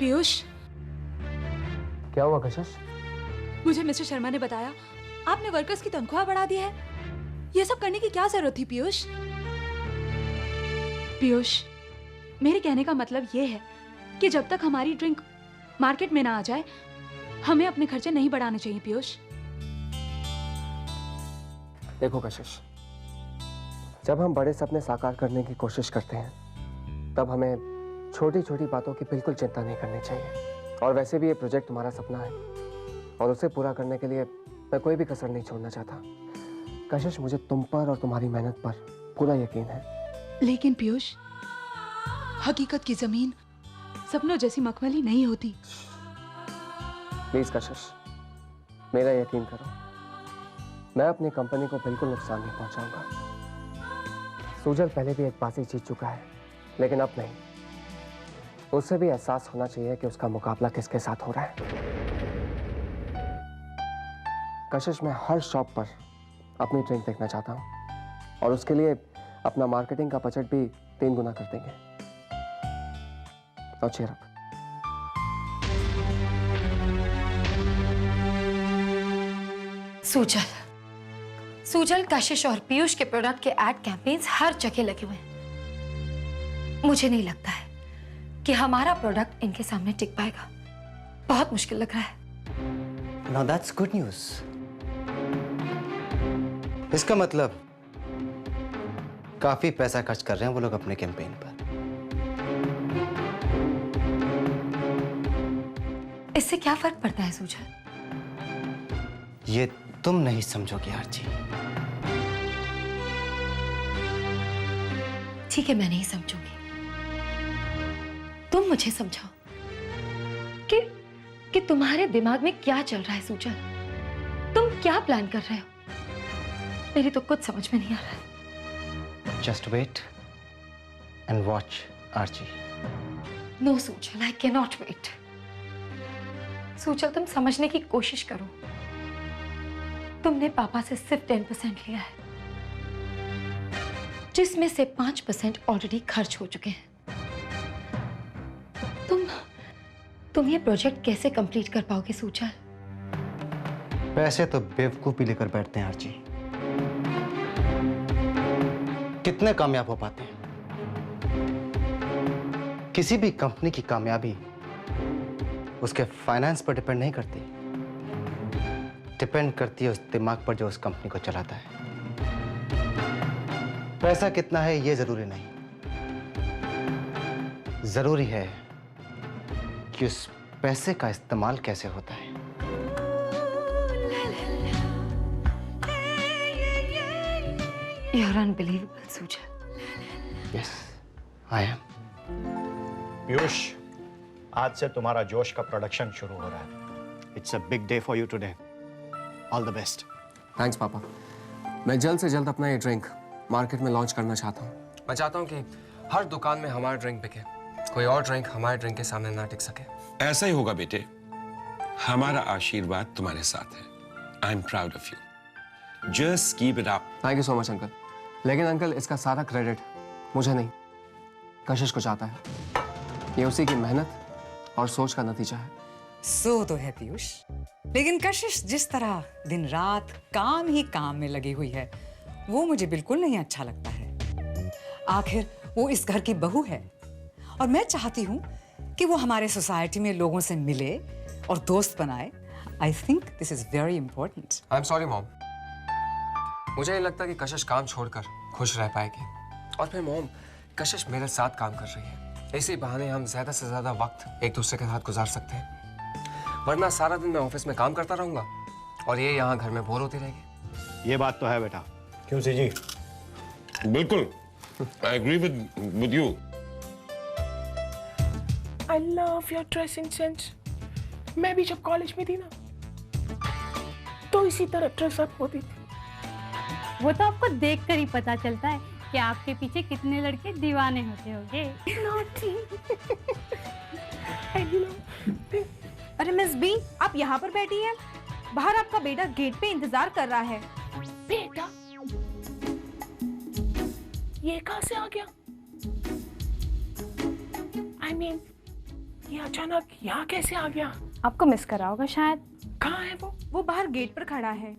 पीयूष, क्या हुआ कशिश? मुझे मिस्टर शर्मा ने बताया आपने वर्कर्स की तनख्वाह बढ़ा दी है। ये सब करने की क्या जरूरत थी पीयूष? पीयूष, मेरे कहने का मतलब ये है कि जब तक हमारी ड्रिंक मार्केट में ना आ जाए, हमें अपने खर्चे नहीं बढ़ाने चाहिए पीयूष। देखो कशिश, जब हम बड़े सपने साकार करने की कोशिश करते हैं, तब हमें छोटी छोटी बातों की बिल्कुल चिंता नहीं करनी चाहिए। और वैसे भी ये प्रोजेक्ट तुम्हारा सपना है और उसे पूरा करने के लिए मैं कोई भी कसर नहीं छोड़ना चाहता। कशिश, मुझे तुम पर और तुम्हारी मेहनत पर पूरा यकीन है। लेकिन पीयूष, हकीकत की जमीन सपनों जैसी मखमली नहीं होती। प्लीज कशिश, मेरा यकीन करो, मैं अपनी कंपनी को बिल्कुल नुकसान नहीं पहुंचाऊंगा। सूजल पहले भी एक बाजी जीत चुका है, लेकिन अब नहीं। उसे भी एहसास होना चाहिए कि उसका मुकाबला किसके साथ हो रहा है। कशिश, मैं हर शॉप पर अपनी ड्रिंक देखना चाहता हूं और उसके लिए अपना मार्केटिंग का बजट भी 3 गुना कर देंगे। और cheer up। सूजल, कशिश और पीयूष के प्रोडक्ट के एड कैंपेन्स हर जगह लगे हुए हैं। मुझे नहीं लगता है कि हमारा प्रोडक्ट इनके सामने टिक पाएगा। बहुत मुश्किल लग रहा है। Now that's good news। इसका मतलब काफी पैसा खर्च कर रहे हैं वो लोग अपने कैंपेन पर। इससे क्या फर्क पड़ता है सूजल? ये तुम नहीं समझोगे आरजी। ठीक है, मैं नहीं समझूंगी। तुम मुझे समझाओ कि तुम्हारे दिमाग में क्या चल रहा है सूजल। तुम क्या प्लान कर रहे हो? मेरी तो कुछ समझ में नहीं आ रहा है। Just wait and watch, RG. No Sujal, I cannot wait। Sujal, तुम समझने की कोशिश करो। तुमने पापा से सिर्फ 10% लिया है, जिसमें से 5% ऑलरेडी खर्च हो चुके हैं। तुम ये प्रोजेक्ट कैसे कंप्लीट कर पाओगे सूजल? पैसे तो बेवकूफी लेकर बैठते हैं आरजी। कितने कामयाब हो पाते हैं? किसी भी कंपनी की कामयाबी उसके फाइनेंस पर डिपेंड नहीं करती, डिपेंड करती है उस दिमाग पर जो उस कंपनी को चलाता है। पैसा कितना है ये जरूरी नहीं, जरूरी है कि उस पैसे का इस्तेमाल कैसे होता है। You're unbelievable, Sujal. Yes, I am। Piyush, आज से तुम्हारा जोश का प्रोडक्शन शुरू हो रहा है। It's a big day for you today। All the best। Thanks पापा। मैं जल्द से जल्द अपना ये ड्रिंक मार्केट में लॉन्च करना चाहता हूँ। मैं चाहता हूँ कि हर दुकान में हमारा ड्रिंक बिके, कोई और ड्रिंक हमारे ड्रिंक के सामने ना टिक सके। ऐसा ही होगा बेटे, हमारा आशीर्वाद तुम्हारे साथ है। I am proud of you. Just keep it up. Thank you so much uncle. लेकिन अंकल, इसका सारा क्रेडिट मुझे नहीं, कशिश को जाता है। ये उसी की मेहनत और सोच का नतीजा है। सो तो है पीयूष, लेकिन कशिश जिस तरह दिन रात काम ही काम में लगी हुई है, वो मुझे बिल्कुल नहीं अच्छा लगता है। आखिर वो इस घर की बहू है और मैं चाहती हूँ कि वो हमारे सोसाइटी में लोगों से मिले और दोस्त बनाए। I think this is very important. I am sorry mom, मुझे नहीं लगता कि कशिश काम छोड़कर खुश रह पाएगी। और फिर मॉम, कशिश मेरे साथ काम कर रही है, इसी बहाने हम ज्यादा से ज्यादा वक्त एक दूसरे के साथ गुजार सकते हैं। वरना सारा दिन मैं ऑफिस में काम करता रहूंगा और ये यहाँ घर में बोर होती रहेगी। ये बात तो है बेटा। क्यों सी जी? बिल्कुल, I agree with you. I love your dressing sense। मैं भी जब कॉलेज में थी ना, तो इसी तरह ड्रेस अप होती थी। वो तो आपको देखकर ही पता चलता है कि आपके पीछे कितने लड़के दीवाने होते होंगे। अरे मिस बी, आप यहाँ पर बैठी हैं? बाहर आपका बेटा गेट पे इंतजार कर रहा है। बेटा? ये कहाँ से आ गया? I mean, ये अचानक यहाँ कैसे आ गया? आपको मिस करा होगा शायद। कहाँ है वो? वो बाहर गेट पर खड़ा है।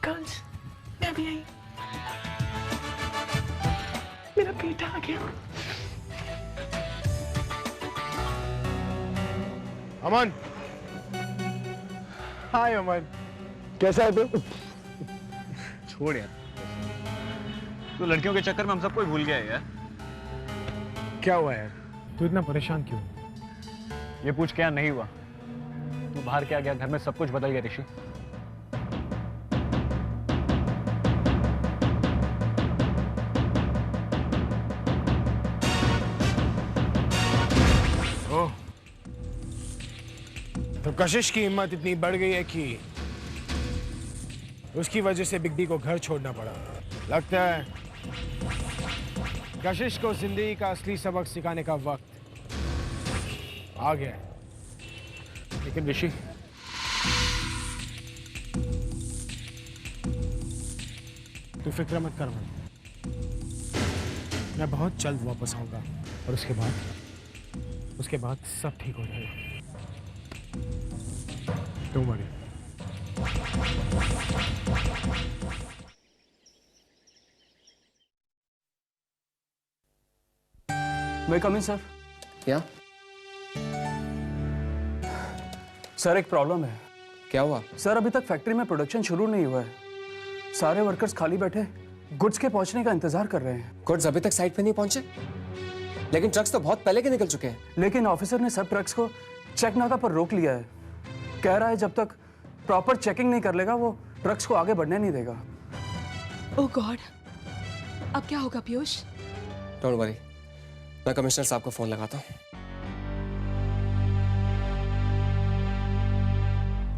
गर्ल्स, मैं भी आई। मेरा बेटा आ गया। अमन, हाय अमन, कैसा है तू? छोड़ यार, तू लड़कियों के चक्कर में हम सबको ही भूल गया है यार। क्या हुआ यार? तू इतना परेशान क्यों? ये पूछ क्या नहीं हुआ? तू बाहर क्या गया? घर में सब कुछ बदल गया ऋषि। ओह, तो कशिश की हिम्मत इतनी बढ़ गई है कि उसकी वजह से बिग बी को घर छोड़ना पड़ा। लगता है कशिश को जिंदगी का असली सबक सिखाने का वक्त आ गया है। लेकिन ऋषि, तू फिक्र मत कर मन, मैं बहुत जल्द वापस आऊंगा और उसके बाद सब ठीक हो जाएगा। Don't worry. मैं कम इन सर। क्या? सर एक प्रॉब्लम है। क्या हुआ? सर अभी तक फैक्ट्री में प्रोडक्शन शुरू नहीं हुआ है। सारे वर्कर्स खाली बैठे गुड्स के पहुंचने का इंतजार कर रहे हैं। गुड्स अभी तक साइट पे नहीं पहुंचे, लेकिन ट्रक्स तो बहुत पहले के निकल चुके हैं। लेकिन ऑफिसर ने सब ट्रक्स को चेक नाका पर रोक लिया है। कह रहा है जब तक प्रॉपर चेकिंग नहीं कर लेगा वो ट्रक्स को आगे बढ़ने नहीं देगा। ओह गॉड, अब क्या होगा पीयूष? डोंट वरी, मैं कमिश्नर साहब को फोन लगाता हूँ।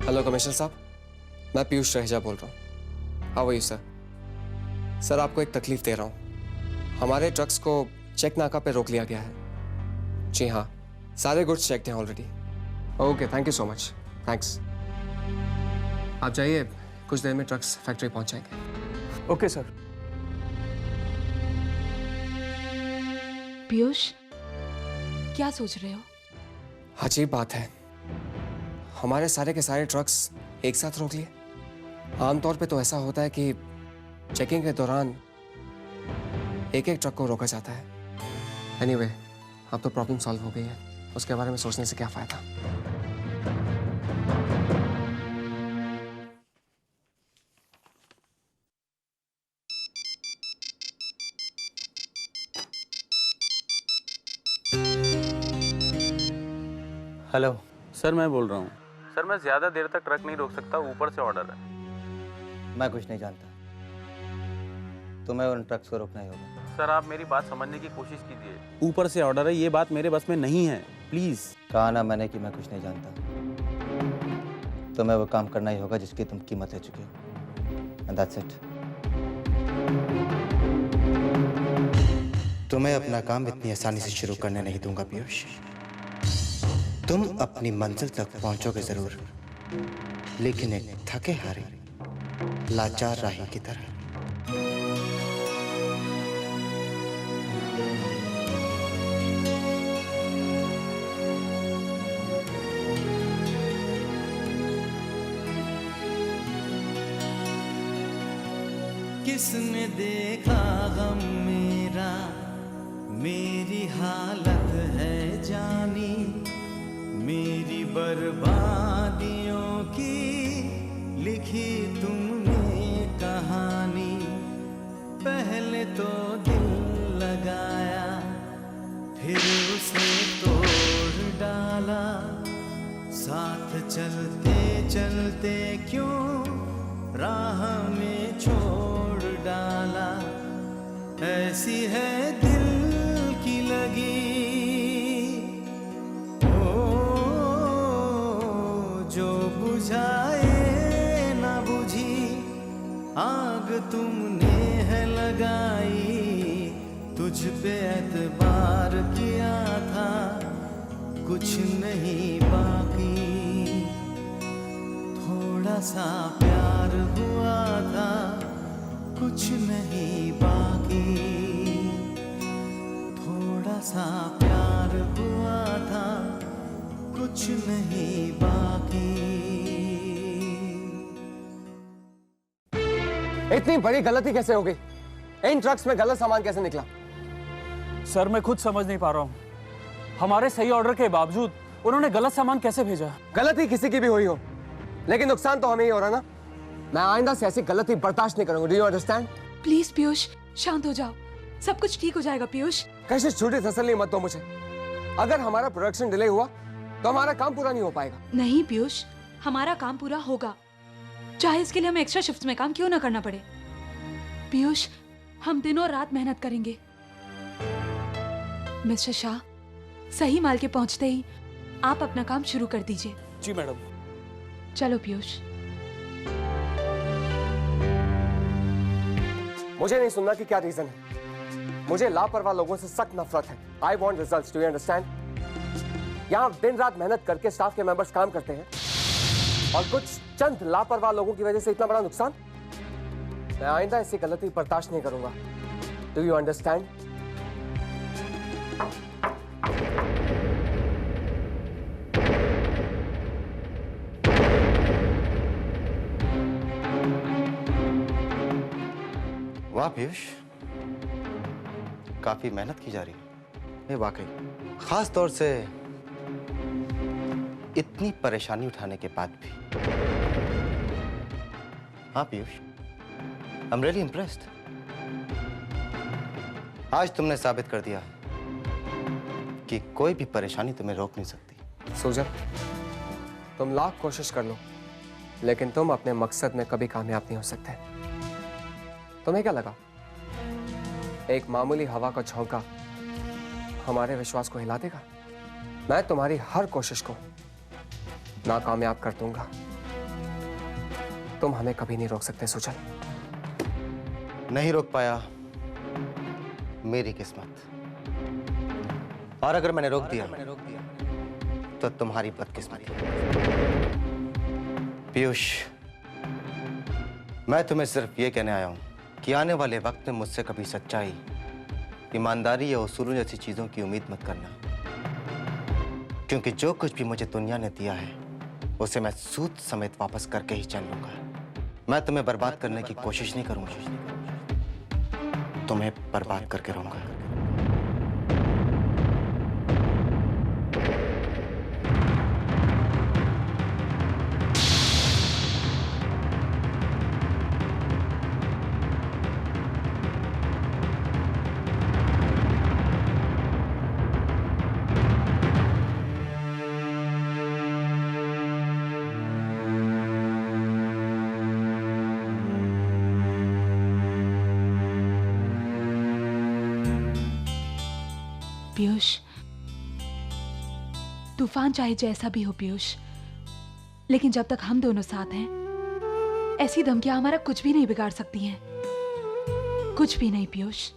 हेलो कमिश्नर साहब, मैं पीयूष रहेजा बोल रहा हूँ। How are you sir? Sir आपको एक तकलीफ दे रहा हूँ। हमारे ट्रक्स को चेक नाका पे रोक लिया गया है। जी हाँ, सारे गुड्स चेक्ड हैं already. Okay, thank you so much. Thanks. आप जाइए, कुछ देर में ट्रक्स फैक्ट्री पहुंच जाएंगे। Okay sir. पीयूष, क्या सोच रहे हो? अजीब बात है, हमारे सारे के सारे ट्रक्स एक साथ रोक लिए। आमतौर पे तो ऐसा होता है कि चेकिंग के दौरान एक एक ट्रक को रोका जाता है। एनीवे, अब तो प्रॉब्लम सॉल्व हो गई है, उसके बारे में सोचने से क्या फायदा। हेलो सर मैं बोल रहा हूँ। सर मैं ज्यादा देर तक ट्रक नहीं रोक सकता, ऊपर से ऑर्डर है। मैं कुछ नहीं जानता, तुम्हें उन ट्रक्स को रोकना ही होगा। सर आप मेरी बात समझने की कोशिश कीजिए, ऊपर से ऑर्डर है, ये बात मेरे बस में नहीं है, प्लीज। कहा ना मैंने कि मैं कुछ नहीं जानता। तुम्हें वो काम करना ही होगा जिसकी तुम कीमत ले चुके हो, एंड दैट्स इट। तुम्हें अपना काम इतनी आसानी से शुरू करने नहीं दूंगा पीयूष। तुम अपनी मंजिल तक पहुंचोगे जरूर, लेकिन एक थके हारे लाचार राही की तरह। किसने देखा गम मेरा, मेरी हालत है जानी, मेरी बर्बादियों की लिखी तुमने कहानी। पहले तो दिल लगाया, फिर उसे तोड़ डाला, साथ चलते चलते क्यों राह में छोड़ डाला। ऐसी है दिल की लगी, जो बुझाए ना बुझी, आग तुमने है लगाई। तुझ पे एतबार किया था, कुछ नहीं बाकी। थोड़ा सा प्यार हुआ था, कुछ नहीं बाकी। थोड़ा सा प्यार हुआ था, कुछ नहीं बाकी। इतनी बड़ी गलती कैसे हो गई? इन ट्रक्स में गलत सामान कैसे निकला? सर मैं खुद समझ नहीं पा रहा हूँ, हमारे सही ऑर्डर के बावजूद उन्होंने गलत सामान कैसे भेजा? गलती किसी की भी हुई हो, लेकिन नुकसान तो हमें ही हो रहा ना। मैं आइंदा से ऐसी गलती बर्दाश्त नहीं करूंगा। Do you understand? Please Piyush, शांत हो जाओ, सब कुछ ठीक हो जाएगा पीयूष। कैसे झूठी तसल्ली मत दो मुझे। अगर हमारा प्रोडक्शन डिले हुआ तो हमारा काम पूरा नहीं हो पाएगा। नहीं पीयूष, हमारा काम पूरा होगा, चाहे इसके लिए हमें एक्स्ट्रा शिफ्ट्स में काम क्यों ना करना पड़े। पीयूष, हम दिनों रात मेहनत करेंगे। मिस्टर शाह, सही माल के पहुंचते ही आप अपना काम शुरू कर दीजिए। जी मैडम। चलो पीयूष। मुझे नहीं सुनना कि क्या रीजन है। मुझे लापरवाह लोगों से सख्त नफरत है। I want results, do you understand? यहाँ दिन रात मेहनत करके स्टाफ के मेंबर्स काम करते हैं और कुछ चंद लापरवाह लोगों की वजह से इतना बड़ा नुकसान। मैं आइंदा ऐसी गलती बर्दाश्त नहीं करूंगा। Do you understand? वाह पीयूष, काफी मेहनत की जा रही है। ये वाकई, खास तौर से इतनी परेशानी उठाने के बाद भी। हाँ Piyush, I am really impressed. आज तुमने साबित कर दिया कि कोई भी परेशानी तुम्हें रोक नहीं सकती। सुजन, तुम लाख कोशिश कर लो, लेकिन तुम अपने मकसद में कभी कामयाब नहीं हो सकते। तुम्हें क्या लगा एक मामूली हवा का झोंका हमारे विश्वास को हिला देगा? मैं तुम्हारी हर कोशिश को नाकामयाब कर दूंगा। तुम हमें कभी नहीं रोक सकते सुजन। नहीं रोक पाया, मेरी किस्मत। और अगर मैंने रोक दिया तो तुम्हारी बदकिस्मती। पीयूष, मैं तुम्हें सिर्फ ये कहने आया हूं कि आने वाले वक्त में मुझसे कभी सच्चाई, ईमानदारी या उसूलों जैसी चीजों की उम्मीद मत करना, क्योंकि जो कुछ भी मुझे दुनिया ने दिया है उसे मैं सूद समेत वापस करके ही चल लूंगा। मैं तुम्हें बर्बाद करने की कोशिश नहीं करूंगा, तुम्हें बर्बाद करके रहूंगा। पीयूष, तूफान चाहे जैसा भी हो पीयूष, लेकिन जब तक हम दोनों साथ हैं, ऐसी धमकियां हमारा कुछ भी नहीं बिगाड़ सकती हैं। कुछ भी नहीं पीयूष।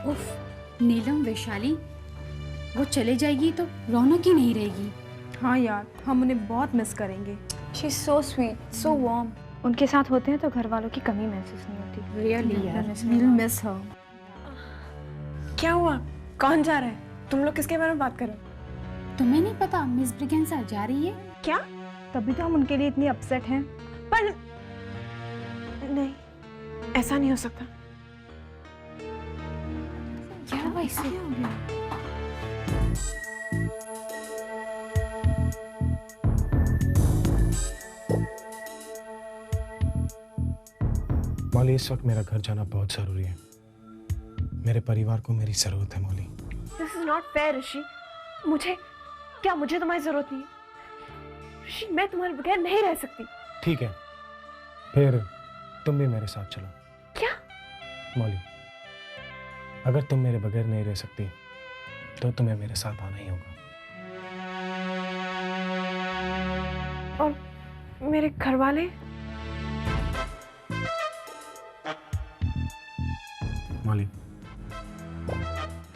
उफ, नीलम, वैशाली, वो चले जाएगी तो रौनक ही नहीं रहेगी। हाँ यार, हम उन्हें बहुत मिस करेंगे। She is so sweet, so warm. उनके साथ होते हैं तो घर वालों की कमी महसूस नहीं होती। रियली यार, वील मिस हर। क्या हुआ? कौन जा रहा है? तुम लोग किसके बारे में बात कर रहे हो? तुम्हें नहीं पता मिस ब्रिगेंसा जा रही है? क्या? तभी तो हम उनके लिए इतनी अपसेट हैं। पर नहीं, ऐसा नहीं हो सकता। क्या हुआ इसे? मौली, इस वक्त मेरा घर जाना बहुत जरूरी है। मेरे परिवार को मेरी जरूरत है मौली। दिस इज नॉट फेयर ऋषि। मुझे तुम्हारी जरूरत नहीं है ऋषि। मैं तुम्हारे बगैर नहीं रह सकती। ठीक है, फिर तुम भी मेरे साथ चलो। क्या? मौली, अगर तुम मेरे बगैर नहीं रह सकती तो तुम्हें मेरे साथ आना ही होगा। और मेरे घर वाले? मौली,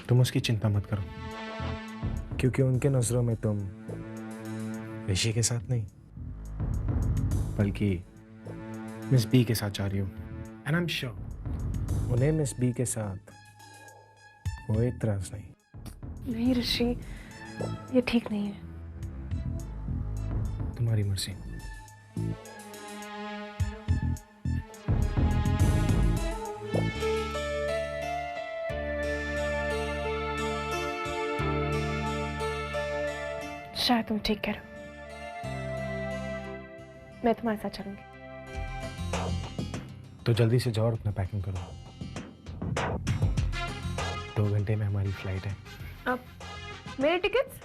तुम उसकी चिंता मत करो, क्योंकि उनके नजरों में तुम ऋषि के साथ नहीं, बल्कि मिस बी के साथ जा रही हूँ। एंड आई एम श्योर उन्हें मिस बी के साथ कोई इतराज नहीं। नहीं ऋषि, ये ठीक नहीं है। तुम्हारी मर्जी। शायद तुम ठीक कह रहे हो। मैं तुम्हारे साथ चलूंगी। तो जल्दी से जाओ और अपना पैकिंग करो। 2 घंटे में हमारी फ्लाइट है। अब मेरे टिकट्स?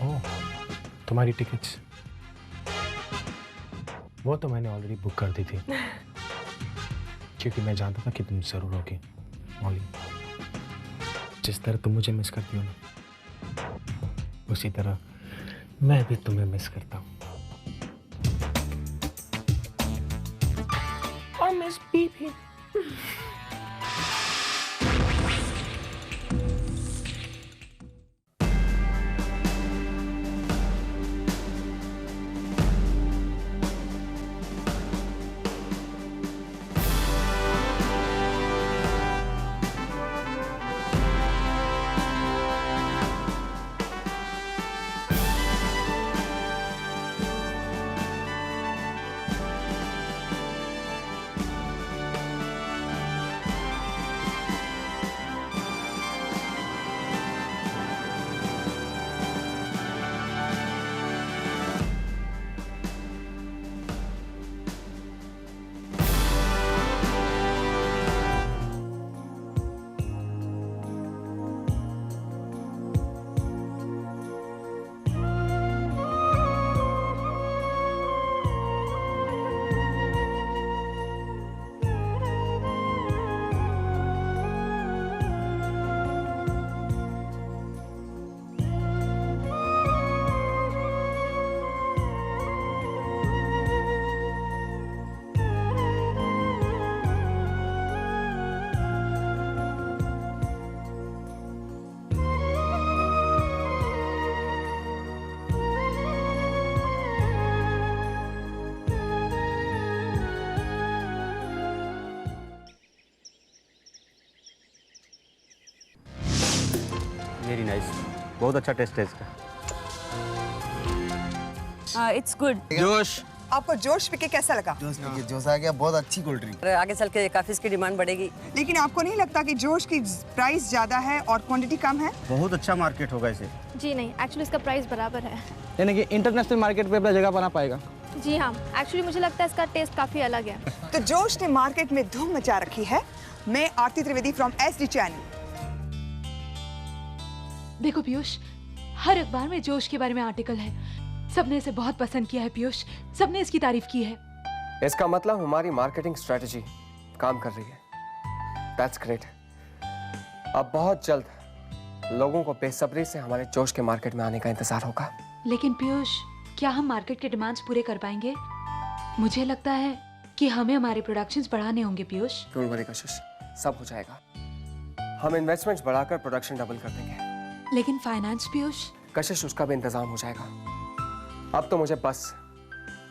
ओह, तुम्हारी टिकट्स वो तो मैंने ऑलरेडी बुक कर दी थी, क्योंकि मैं जानता था कि तुम जरूर होगी मॉली। जिस तरह तुम मुझे मिस करती हो ना, उसी तरह मैं भी तुम्हें मिस करता हूँ। और मिस बी भी। वेरी नाइस, बहुत अच्छा टेस्ट है इसका। It's good. जोश, आपको जोश पी के कैसा लगा? जोश आ गया, बहुत अच्छी कोल्ड ड्रिंक। आगे चल के काफी इसकी डिमांड बढ़ेगी। लेकिन आपको नहीं लगता कि जोश की प्राइस ज्यादा है और क्वांटिटी कम है? बहुत अच्छा मार्केट होगा इसे। जी नहीं, एक्चुअली इसका प्राइस बराबर है। यानी कि इंटरनेशनल मार्केट पे अपना जगह बना पाएगा। जी हाँ, एक्चुअली मुझे लगता है इसका टेस्ट काफी अलग है। तो जोश ने मार्केट में धूम मचा रखी है। मैं आरती त्रिवेदी फ्रॉम SD चैनल। देखो पीयूष, हर अखबार में जोश के बारे में आर्टिकल है। सबने इसे बहुत पसंद किया है पीयूष, सबने इसकी तारीफ की है। इसका मतलब हमारी मार्केटिंग स्ट्रेटजी काम कर रही है। That's great. अब बहुत जल्द लोगों को बेसब्री से हमारे जोश के मार्केट में आने का इंतजार होगा। लेकिन पीयूष, क्या हम मार्केट के डिमांड्स पूरे कर पाएंगे? मुझे लगता है कि हमें हमारे प्रोडक्शंस बढ़ाने होंगे पीयूष। डोंट वरी कशिश, सब हो जाएगा। हम इन्वेस्टमेंट्स बढ़ाकर प्रोडक्शन डबल कर देंगे। लेकिन फाइनेंस पीयूष? कशिश, उसका भी इंतजाम हो जाएगा। अब तो मुझे बस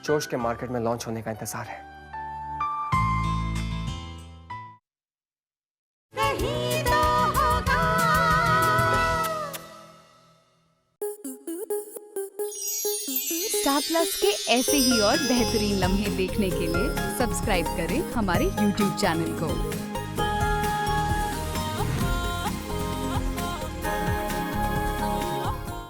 जोश के मार्केट में लॉन्च होने का इंतजार है। स्टार प्लस के ऐसे ही और बेहतरीन लम्हे देखने के लिए सब्सक्राइब करें हमारे YouTube चैनल को।